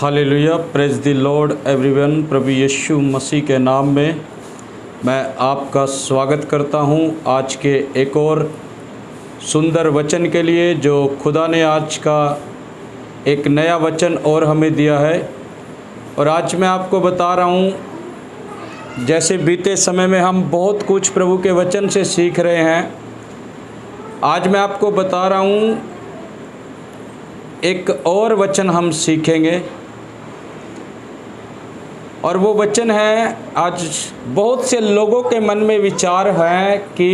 Hallelujah, praise the lord everyone. प्रभु यीशु मसीह के नाम में मैं आपका स्वागत करता हूं आज के एक और सुंदर वचन के लिए जो खुदा ने आज का एक नया वचन और हमें दिया है। और आज मैं आपको बता रहा हूं, जैसे बीते समय में हम बहुत कुछ प्रभु के वचन से सीख रहे हैं, आज मैं आपको बता रहा हूं एक और वचन हम सीखेंगे। और वो वचन है, आज बहुत से लोगों के मन में विचार है कि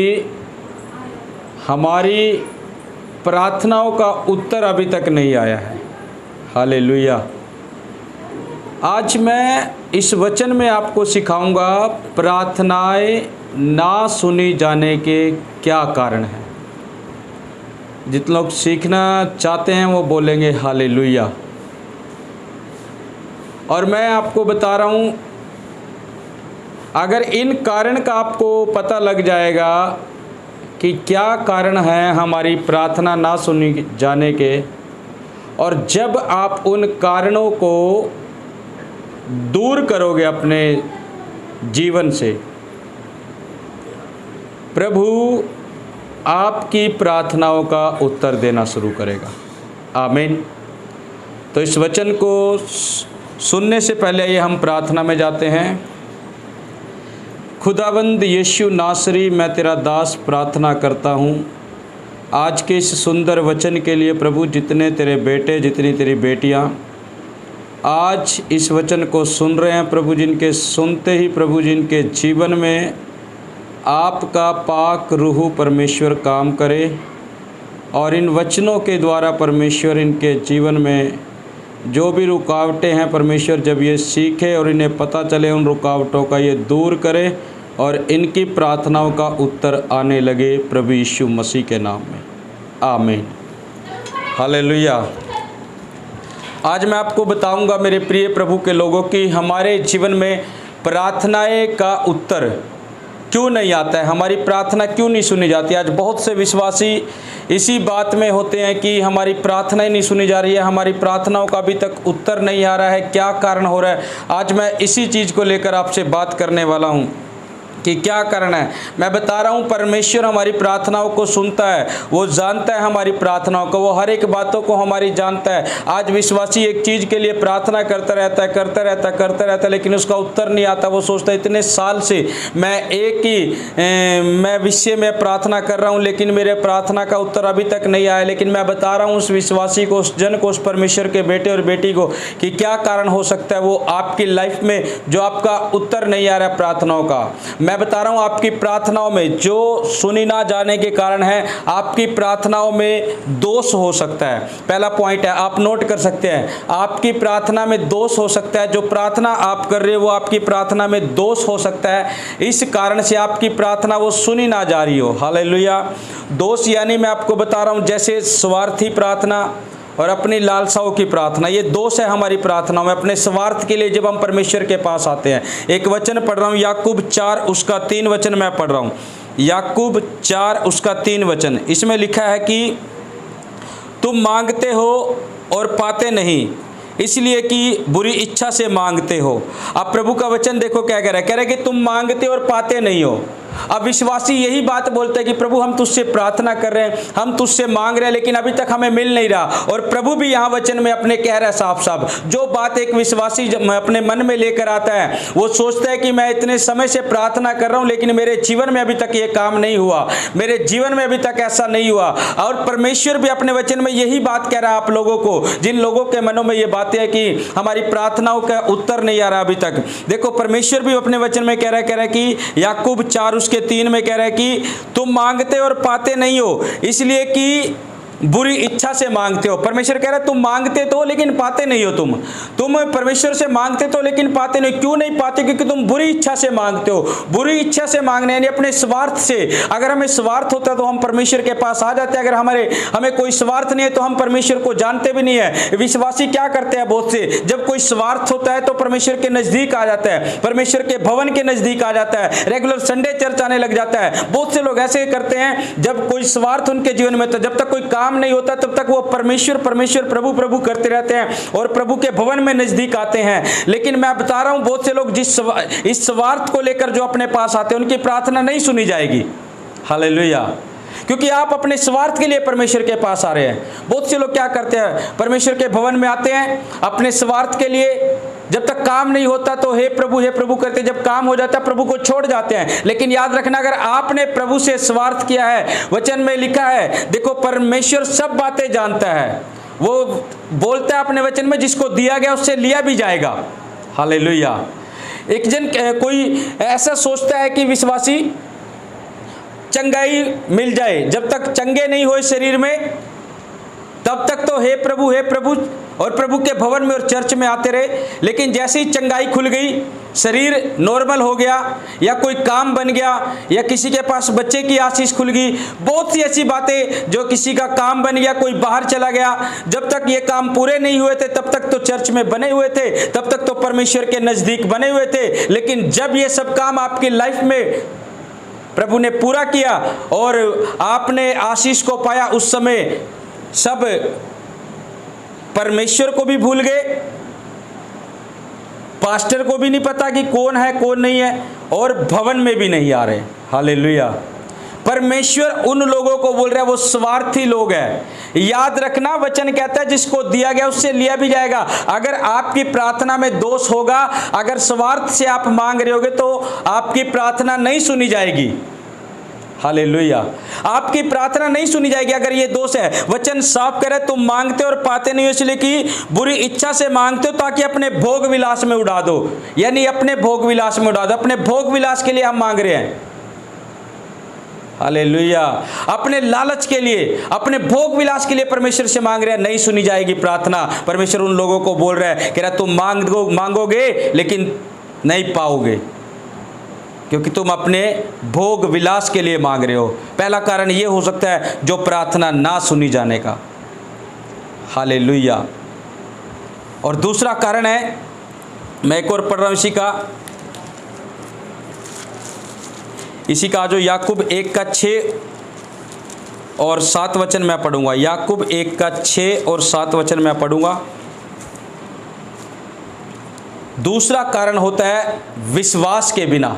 हमारी प्रार्थनाओं का उत्तर अभी तक नहीं आया है। हालेलुया। आज मैं इस वचन में आपको सिखाऊंगा प्रार्थनाएं ना सुनी जाने के क्या कारण हैं। जितने लोग सीखना चाहते हैं वो बोलेंगे हालेलुया। और मैं आपको बता रहा हूँ, अगर इन कारण का आपको पता लग जाएगा कि क्या कारण है हमारी प्रार्थना ना सुनी जाने के, और जब आप उन कारणों को दूर करोगे अपने जीवन से, प्रभु आपकी प्रार्थनाओं का उत्तर देना शुरू करेगा। आमीन। तो इस वचन को सुनने से पहले ये हम प्रार्थना में जाते हैं। खुदावंद यीशु नासरी, मैं तेरा दास प्रार्थना करता हूँ आज के इस सुंदर वचन के लिए। प्रभु, जितने तेरे बेटे, जितनी तेरी बेटियाँ आज इस वचन को सुन रहे हैं प्रभु, जिनके सुनते ही प्रभु जिनके जीवन में आपका पाक रूह परमेश्वर काम करे, और इन वचनों के द्वारा परमेश्वर इनके जीवन में जो भी रुकावटें हैं परमेश्वर, जब ये सीखे और इन्हें पता चले, उन रुकावटों का ये दूर करे और इनकी प्रार्थनाओं का उत्तर आने लगे प्रभु यीशु मसीह के नाम में। आमीन। हालेलुया। आज मैं आपको बताऊंगा मेरे प्रिय प्रभु के लोगों की हमारे जीवन में प्रार्थनाएं का उत्तर क्यों नहीं आता है, हमारी प्रार्थना क्यों नहीं सुनी जाती। आज बहुत से विश्वासी इसी बात में होते हैं कि हमारी प्रार्थनाएं नहीं सुनी जा रही है, हमारी प्रार्थनाओं का अभी तक उत्तर नहीं आ रहा है, क्या कारण हो रहा है। आज मैं इसी चीज़ को लेकर आपसे बात करने वाला हूं कि क्या कारण है। मैं बता रहा हूँ, परमेश्वर हमारी प्रार्थनाओं को सुनता है, वो जानता है हमारी प्रार्थनाओं को, वो हर एक बातों को हमारी जानता है। आज विश्वासी एक चीज़ के लिए प्रार्थना करता रहता है, लेकिन उसका उत्तर नहीं आता। वो सोचता है इतने साल से मैं एक ही मैं विषय में प्रार्थना कर रहा हूँ, लेकिन मेरे प्रार्थना का उत्तर अभी तक नहीं आया। लेकिन मैं बता रहा हूँ उस विश्वासी को, उस जन को, उस परमेश्वर के बेटे और बेटी को कि क्या कारण हो सकता है वो आपकी लाइफ में जो आपका उत्तर नहीं आ रहा है प्रार्थनाओं का। मैं बता रहा हूं आपकी प्रार्थनाओं में जो सुनी ना जाने के कारण है, आपकी प्रार्थनाओं में दोष हो सकता है। पहला पॉइंट है, आप नोट कर सकते हैं, आपकी प्रार्थना में दोष हो सकता है। जो प्रार्थना आप कर रहे हो वो आपकी प्रार्थना में दोष हो सकता है, इस कारण से आपकी प्रार्थना वो सुनी ना जा रही हो। हालेलुया। दोष यानी मैं आपको बता रहा हूं, जैसे स्वार्थी प्रार्थना और अपनी लालसाओं की प्रार्थना, ये दोष है हमारी प्रार्थनाओं में। अपने स्वार्थ के लिए जब हम परमेश्वर के पास आते हैं, एक वचन पढ़ रहा हूँ, याकूब 4:3 वचन मैं पढ़ रहा हूँ। याकूब 4:3 वचन, इसमें लिखा है कि तुम मांगते हो और पाते नहीं, इसलिए कि बुरी इच्छा से मांगते हो। अब प्रभु का वचन देखो क्या कह रहा है कि तुम मांगते और पाते नहीं हो। अब विश्वासी यही बात बोलते हैं कि प्रभु हम तुझसे प्रार्थना कर रहे हैं, हम तुझसे मांग रहे हैं, लेकिन अभी तक हमें मिल नहीं रहा। और प्रभु भी यहाँ वचन में अपने कह रहा है साफ साफ, जो बात एक विश्वासी अपने मन में लेकर आता है, वो सोचता है कि मैं इतने समय से प्रार्थना कर रहा हूँ, लेकिन मेरे जीवन में अभी तक ये काम नहीं हुआ, मेरे जीवन में अभी तक ऐसा नहीं हुआ। और परमेश्वर भी अपने वचन में यही बात कह रहा है आप लोगों को, जिन लोगों के मनों में ये बातें हैं कि हमारी प्रार्थनाओं का उत्तर नहीं आ रहा अभी तक। देखो परमेश्वर भी अपने वचन में कह रहा है कि याकूब 4:3 में कह रहा है कि तुम मांगते और पाते नहीं हो, इसलिए कि बुरी इच्छा से मांगते हो। परमेश्वर कह रहा है तुम मांगते तो लेकिन पाते नहीं हो। तुम परमेश्वर से मांगते तो लेकिन पाते नहीं। क्यों नहीं पाते? क्योंकि तुम बुरी इच्छा से मांगते हो। बुरी इच्छा से मांगने यानी अपने स्वार्थ से। अगर हमें स्वार्थ होता तो हम परमेश्वर के पास आ जाते। अगर हमें कोई स्वार्थ नहीं है तो हम परमेश्वर को जानते भी नहीं है। विश्वासी क्या करते हैं बहुत से, जब कोई स्वार्थ होता है तो परमेश्वर के नजदीक आ जाता है, परमेश्वर के भवन के नजदीक आ जाता है, रेगुलर संडे चर्च आने लग जाता है। बहुत से लोग ऐसे करते हैं जब कोई स्वार्थ उनके जीवन में, तो जब तक कोई काम काम नहीं होता तब तक वो परमेश्वर परमेश्वर प्रभु प्रभु करते रहते हैं और प्रभु के भवन में नजदीक आते हैं। लेकिन मैं बता रहा हूं, बहुत से लोग इस स्वार्थ को लेकर जो अपने पास आते हैं, उनकी प्रार्थना नहीं सुनी जाएगी। हालेलुया। क्योंकि आप अपने स्वार्थ के लिए परमेश्वर के पास आ रहे हैं। बहुत से लोग क्या करते हैं, परमेश्वर के भवन में आते हैं अपने स्वार्थ के लिए, जब तक काम नहीं होता तो हे प्रभु करते, जब काम हो जाता है प्रभु को छोड़ जाते हैं। लेकिन याद रखना, अगर आपने प्रभु से स्वार्थ किया है, वचन में लिखा है, देखो परमेश्वर सब बातें जानता है। वो बोलता है अपने वचन में, जिसको दिया गया उससे लिया भी जाएगा। हालेलुया। एक जन कोई ऐसा सोचता है कि विश्वासी चंगाई मिल जाए, जब तक चंगे नहीं होए शरीर में तब तक तो हे प्रभु और प्रभु के भवन में और चर्च में आते रहे। लेकिन जैसे ही चंगाई खुल गई, शरीर नॉर्मल हो गया, या कोई काम बन गया, या किसी के पास बच्चे की आशीष खुल गई, बहुत सी ऐसी बातें, जो किसी का काम बन गया, कोई बाहर चला गया, जब तक ये काम पूरे नहीं हुए थे तब तक तो चर्च में बने हुए थे, तब तक तो परमेश्वर के नज़दीक बने हुए थे। लेकिन जब ये सब काम आपकी लाइफ में प्रभु ने पूरा किया और आपने आशीष को पाया, उस समय सब परमेश्वर को भी भूल गए, पास्टर को भी नहीं पता कि कौन है कौन नहीं है, और भवन में भी नहीं आ रहे। हालेलुया। परमेश्वर उन लोगों को बोल रहा है, वो स्वार्थी लोग हैं। याद रखना, वचन कहता है जिसको दिया गया उससे लिया भी जाएगा। अगर आपकी प्रार्थना में दोष होगा, अगर स्वार्थ से आप मांग रहे होगे, तो आपकी प्रार्थना नहीं सुनी जाएगी। हालेलुया। आपकी प्रार्थना नहीं सुनी जाएगी अगर ये दोष है। वचन साफ करे, तुम मांगते और पाते नहीं हो इसलिए कि बुरी इच्छा से मांगते हो, ताकि अपने भोग विलास में उड़ा दो। यानी अपने भोग विलास में उड़ा दो। अपने भोग विलास के लिए हम मांग रहे हैं। हालेलुया। अपने लालच के लिए, अपने भोग विलास के लिए परमेश्वर से मांग रहे हैं, नहीं सुनी जाएगी प्रार्थना। परमेश्वर उन लोगों को बोल रहा है, कह रहा तुम मांगोगे लेकिन नहीं पाओगे, क्योंकि तुम अपने भोग विलास के लिए मांग रहे हो। पहला कारण ये हो सकता है जो प्रार्थना ना सुनी जाने का। हालेलुया। और दूसरा कारण है, मैं एक और पढ़ रहा हूँ इसी का जो याकूब 1:6 और 7 वचन मैं पढ़ूंगा। याकूब 1:6 और 7 वचन मैं पढ़ूंगा। दूसरा कारण होता है विश्वास के बिना।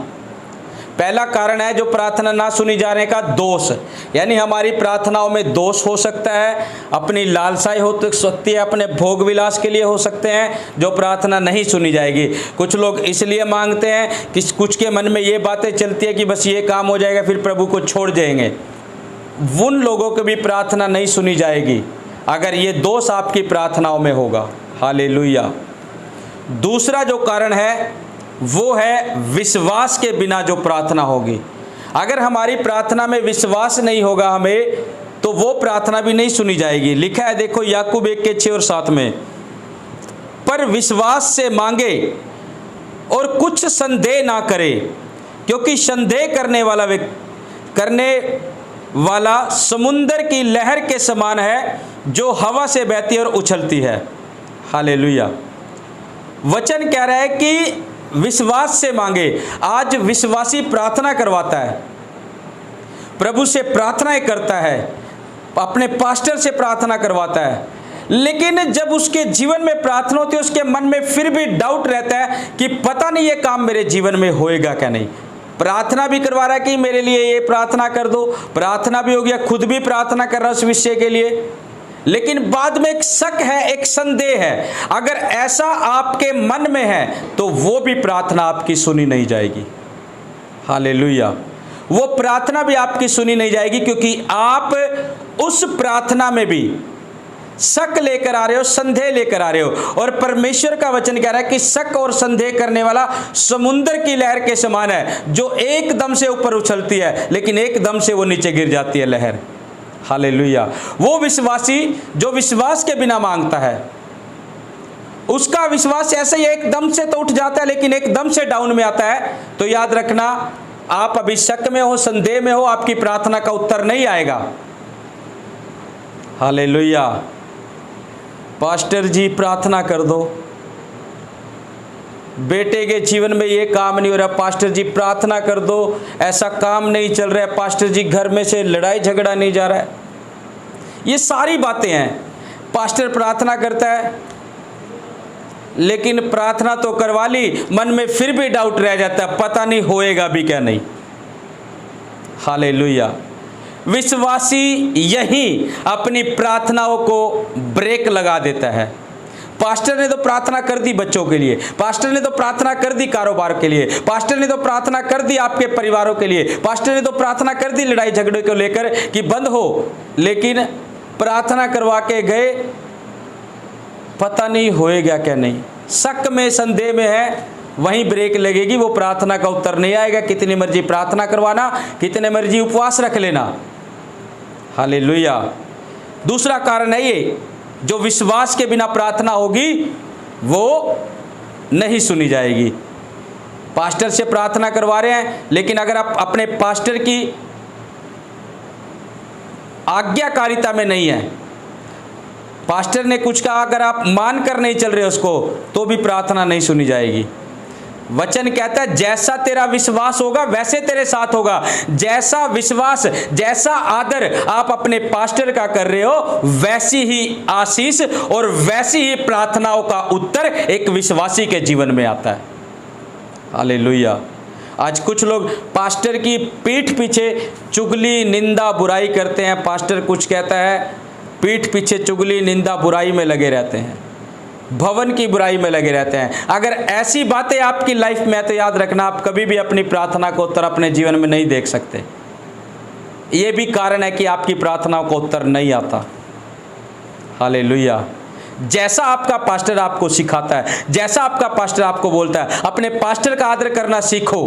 पहला कारण है जो प्रार्थना ना सुनी जाने का, दोष। यानी हमारी प्रार्थनाओं में दोष हो सकता है, अपनी लालसाएं हो सकती है, अपने भोग विलास के लिए हो सकते हैं, जो प्रार्थना नहीं सुनी जाएगी। कुछ लोग इसलिए मांगते हैं कि कुछ के मन में ये बातें चलती है कि बस ये काम हो जाएगा फिर प्रभु को छोड़ देंगे। उन लोगों की भी प्रार्थना नहीं सुनी जाएगी अगर ये दोष आपकी प्रार्थनाओं में होगा। हालेलुया। दूसरा जो कारण है वो है विश्वास के बिना जो प्रार्थना होगी। अगर हमारी प्रार्थना में विश्वास नहीं होगा हमें, तो वो प्रार्थना भी नहीं सुनी जाएगी। लिखा है, देखो याकूब 1:6 और 7 में, पर विश्वास से मांगे और कुछ संदेह ना करे, क्योंकि संदेह करने वाला समुंदर की लहर के समान है, जो हवा से बहती और उछलती है। हालेलुया। वचन कह रहा है कि विश्वास से मांगे। आज विश्वासी प्रार्थना करवाता है, प्रभु से प्रार्थनाएं करता है, अपने पास्टर से प्रार्थना करवाता है, लेकिन जब उसके जीवन में प्रार्थना होती है, उसके मन में फिर भी डाउट रहता है कि पता नहीं ये काम मेरे जीवन में होएगा क्या नहीं। प्रार्थना भी करवा रहा है कि मेरे लिए ये प्रार्थना कर दो, प्रार्थना भी हो गया, खुद भी प्रार्थना कर रहा है उस विषय के लिए, लेकिन बाद में एक शक है, एक संदेह है। अगर ऐसा आपके मन में है तो वो भी प्रार्थना आपकी सुनी नहीं जाएगी। हालेलुया। वो प्रार्थना भी आपकी सुनी नहीं जाएगी, क्योंकि आप उस प्रार्थना में भी शक लेकर आ रहे हो, संदेह लेकर आ रहे हो। और परमेश्वर का वचन कह रहा है कि शक और संदेह करने वाला समुद्र की लहर के समान है, जो एकदम से ऊपर उछलती है लेकिन एकदम से वो नीचे गिर जाती है लहर। हालेलुया। वो विश्वासी जो विश्वास के बिना मांगता है, उसका विश्वास ऐसे ही एकदम से तो उठ जाता है लेकिन एकदम से डाउन में आता है। तो याद रखना, आप अभी शक में हो, संदेह में हो, आपकी प्रार्थना का उत्तर नहीं आएगा। हालेलुया। पास्टर जी प्रार्थना कर दो, बेटे के जीवन में ये काम नहीं हो रहा, पास्टर जी प्रार्थना कर दो, ऐसा काम नहीं चल रहा है, पास्टर जी घर में से लड़ाई झगड़ा नहीं जा रहा है। ये सारी बातें हैं। पास्टर प्रार्थना करता है, लेकिन प्रार्थना तो करवा ली, मन में फिर भी डाउट रह जाता है, पता नहीं होएगा भी क्या नहीं। हालेलुया। विश्वासी यही अपनी प्रार्थनाओं को ब्रेक लगा देता है। पास्टर ने तो प्रार्थना कर दी बच्चों के लिए, पास्टर ने तो प्रार्थना कर दी कारोबार के लिए, पास्टर ने तो प्रार्थना कर दी आपके परिवारों के लिए, पास्टर ने तो प्रार्थना कर दी लड़ाई झगड़े को लेकर कि बंद हो, लेकिन प्रार्थना करवा के गए, पता नहीं होएगा क्या नहीं, शक में संदेह में है, वहीं ब्रेक लगेगी, वो प्रार्थना का उत्तर नहीं आएगा। कितनी मर्जी प्रार्थना करवाना, कितने मर्जी उपवास रख लेना। हालेलुया। दूसरा कारण है ये, जो विश्वास के बिना प्रार्थना होगी वो नहीं सुनी जाएगी। पास्टर से प्रार्थना करवा रहे हैं, लेकिन अगर आप अपने पास्टर की आज्ञाकारिता में नहीं है, पास्टर ने कुछ कहा, अगर आप मान कर नहीं चल रहे उसको, तो भी प्रार्थना नहीं सुनी जाएगी। वचन कहता है जैसा तेरा विश्वास होगा वैसे तेरे साथ होगा। जैसा विश्वास, जैसा आदर आप अपने पास्टर का कर रहे हो, वैसी ही आशीष और वैसी ही प्रार्थनाओं का उत्तर एक विश्वासी के जीवन में आता है। हालेलुया। आज कुछ लोग पास्टर की पीठ पीछे चुगली, निंदा, बुराई करते हैं। पास्टर कुछ कहता है, पीठ पीछे चुगली, निंदा, बुराई में लगे रहते हैं, भवन की बुराई में लगे रहते हैं। अगर ऐसी बातें आपकी लाइफ में है तो याद रखना, आप कभी भी अपनी प्रार्थना को उत्तर अपने जीवन में नहीं देख सकते। ये भी कारण है कि आपकी प्रार्थनाओं को उत्तर नहीं आता। हालेलुया। जैसा आपका पास्टर आपको सिखाता है, जैसा आपका पास्टर आपको बोलता है, अपने पास्टर का आदर करना सीखो,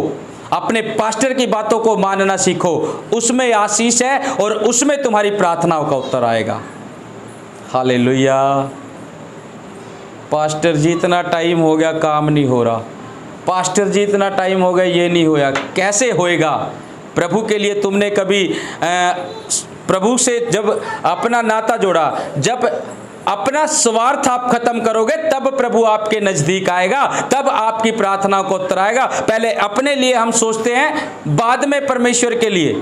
अपने पास्टर की बातों को मानना सीखो, उसमें आशीष है और उसमें तुम्हारी प्रार्थनाओं का उत्तर आएगा। हालेलुया। पास्टर जी इतना टाइम हो गया काम नहीं हो रहा, पास्टर जी इतना टाइम हो गया ये नहीं होया, कैसे होएगा? प्रभु के लिए तुमने कभी प्रभु से जब अपना नाता जोड़ा, जब अपना स्वार्थ आप खत्म करोगे, तब प्रभु आपके नजदीक आएगा, तब आपकी प्रार्थना को उत्तर आएगा। पहले अपने लिए हम सोचते हैं, बाद में परमेश्वर के लिए।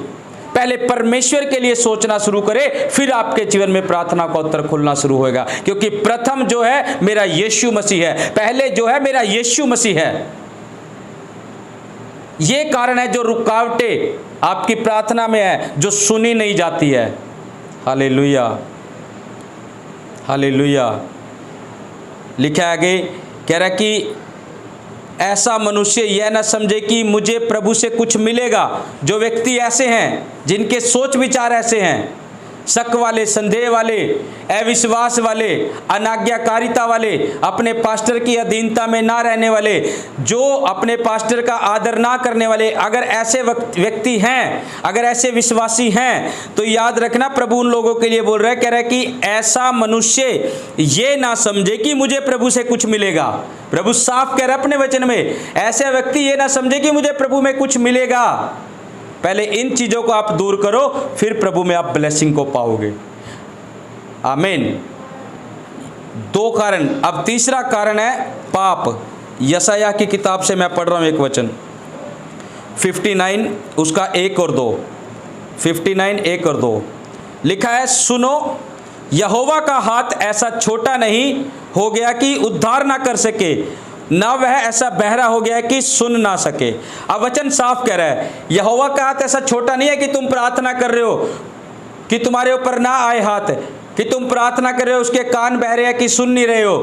पहले परमेश्वर के लिए सोचना शुरू करें, फिर आपके जीवन में प्रार्थना का उत्तर खुलना शुरू होगा। क्योंकि प्रथम जो है मेरा यीशु मसीह है, पहले जो है मेरा यीशु मसीह है। ये कारण है जो रुकावटें आपकी प्रार्थना में है, जो सुनी नहीं जाती है। Hallelujah, hallelujah. लिखा आगे, कह रहा कि ऐसा मनुष्य यह न समझे कि मुझे प्रभु से कुछ मिलेगा। जो व्यक्ति ऐसे हैं, जिनके सोच विचार ऐसे हैं, शक वाले, संदेह वाले, अविश्वास वाले, अनाज्ञाकारिता वाले, अपने पास्टर की अधीनता में ना रहने वाले, जो अपने पास्टर का आदर ना करने वाले, अगर ऐसे व्यक्ति हैं, अगर ऐसे विश्वासी हैं, तो याद रखना प्रभु उन लोगों के लिए बोल रहा है, कह रहा है कि ऐसा मनुष्य ये ना समझे कि मुझे प्रभु से कुछ मिलेगा। प्रभु साफ कह रहा है अपने वचन में, ऐसे व्यक्ति ये ना समझे कि मुझे प्रभु में कुछ मिलेगा। पहले इन चीजों को आप दूर करो, फिर प्रभु में आप ब्लेसिंग को पाओगे। आमीन। दो कारण। अब तीसरा कारण है पाप। यशायाह की किताब से मैं पढ़ रहा हूं एक वचन, 59 उसका 1 और 2, 59 1 और 2 लिखा है, सुनो, यहोवा का हाथ ऐसा छोटा नहीं हो गया कि उद्धार ना कर सके, ना वह ऐसा बहरा हो गया है कि सुन ना सके। अब वचन साफ कह रहा है, यहोवा का हाथ ऐसा छोटा नहीं है कि तुम प्रार्थना कर रहे हो कि तुम्हारे ऊपर ना आए हाथ, कि तुम प्रार्थना कर रहे हो उसके कान बहरे हैं कि सुन नहीं रहे हो।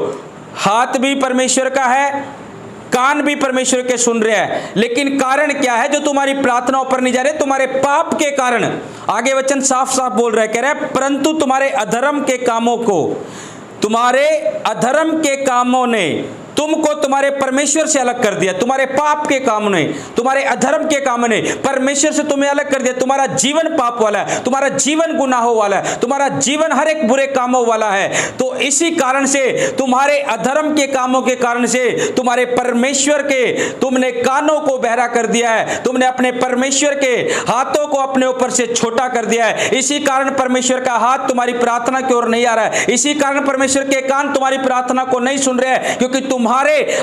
हाथ भी परमेश्वर का है, कान भी परमेश्वर के सुन रहे हैं, लेकिन कारण क्या है जो तुम्हारी प्रार्थनाओं पर नहीं जा रहे? तुम्हारे पाप के कारण। आगे वचन साफ साफ बोल रहा है, कह रहा है, परंतु तुम्हारे अधर्म के कामों को, तुम्हारे अधर्म के कामों ने तुमको तुम्हारे परमेश्वर से अलग कर दिया। तुम्हारे पाप के काम ने, तुम्हारे अधर्म के काम ने परमेश्वर से तुम्हें अलग कर दिया। तुम्हारा जीवन पाप वाला है, तुम्हारा जीवन गुनाहों वाला है, तुम्हारा जीवन हर एक बुरे कामों वाला है। तो इसी कारण से, तुम्हारे अधर्म के कामों के कारण से, तुम्हारे परमेश्वर के तुमने कानों को बहरा कर दिया है, तुमने अपने परमेश्वर के हाथों को अपने ऊपर से छोटा कर दिया है। इसी कारण परमेश्वर का हाथ तुम्हारी प्रार्थना की ओर नहीं आ रहा है। इसी कारण परमेश्वर के कान तुम्हारी प्रार्थना को नहीं सुन रहे हैं, क्योंकि तुम्हारे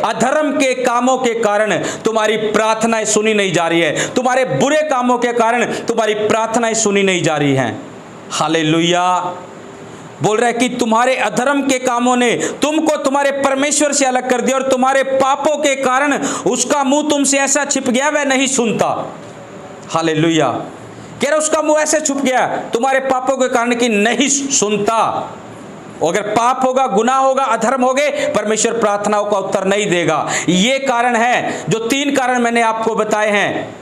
अधर्म के कामों के कारण तुम्हारी प्रार्थनाएं सुनी नहीं जा रही है। तुम्हारे बुरे कामों के कारण तुम्हारी प्रार्थनाएं सुनी नहीं जा रही हैं। हालेलुया। बोल रहा है कि तुम्हारे अधर्म के कामों ने तुमको तुम्हारे परमेश्वर से अलग कर दिया और तुम्हारे पापों के कारण उसका मुंह तुमसे ऐसा छिप गया वह नहीं सुनता। हालेलुया। कह रहा उसका मुंह ऐसे छुप गया तुम्हारे पापों के कारण कि नहीं सुनता। अगर पाप होगा, गुनाह होगा, अधर्म हो गए, परमेश्वर प्रार्थनाओं का उत्तर नहीं देगा। ये कारण है, जो 3 कारण मैंने आपको बताए हैं।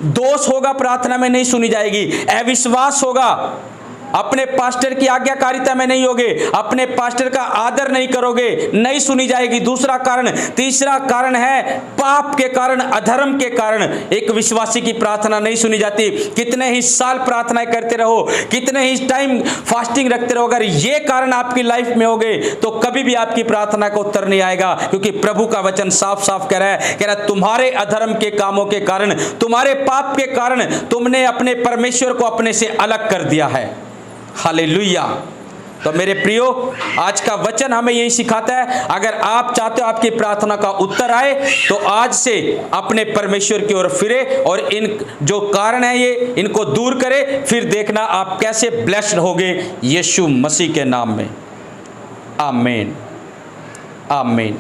दोष होगा, प्रार्थना में नहीं सुनी जाएगी। अविश्वास होगा, अपने पास्टर की आज्ञाकारिता में नहीं होगे, अपने पास्टर का आदर नहीं करोगे, नहीं सुनी जाएगी। दूसरा कारण, तीसरा कारण है पाप के कारण, अधर्म के कारण एक विश्वासी की प्रार्थना नहीं सुनी जाती। कितने ही साल प्रार्थनाएं करते रहो, कितने ही टाइम फास्टिंग रखते रहो, अगर ये कारण आपकी लाइफ में हो गए तो कभी भी आपकी प्रार्थना का उत्तर नहीं आएगा। क्योंकि प्रभु का वचन साफ साफ कह रहा है तुम्हारे अधर्म के कामों के कारण, तुम्हारे पाप के कारण तुमने अपने परमेश्वर को अपने से अलग कर दिया है। हालेलुया। तो मेरे प्रियो, आज का वचन हमें यही सिखाता है, अगर आप चाहते हो आपकी प्रार्थना का उत्तर आए तो आज से अपने परमेश्वर की ओर फिरे और इन जो कारण है ये इनको दूर करें, फिर देखना आप कैसे ब्लेस्ड होगे यीशु मसीह के नाम में। आमीन, आमीन।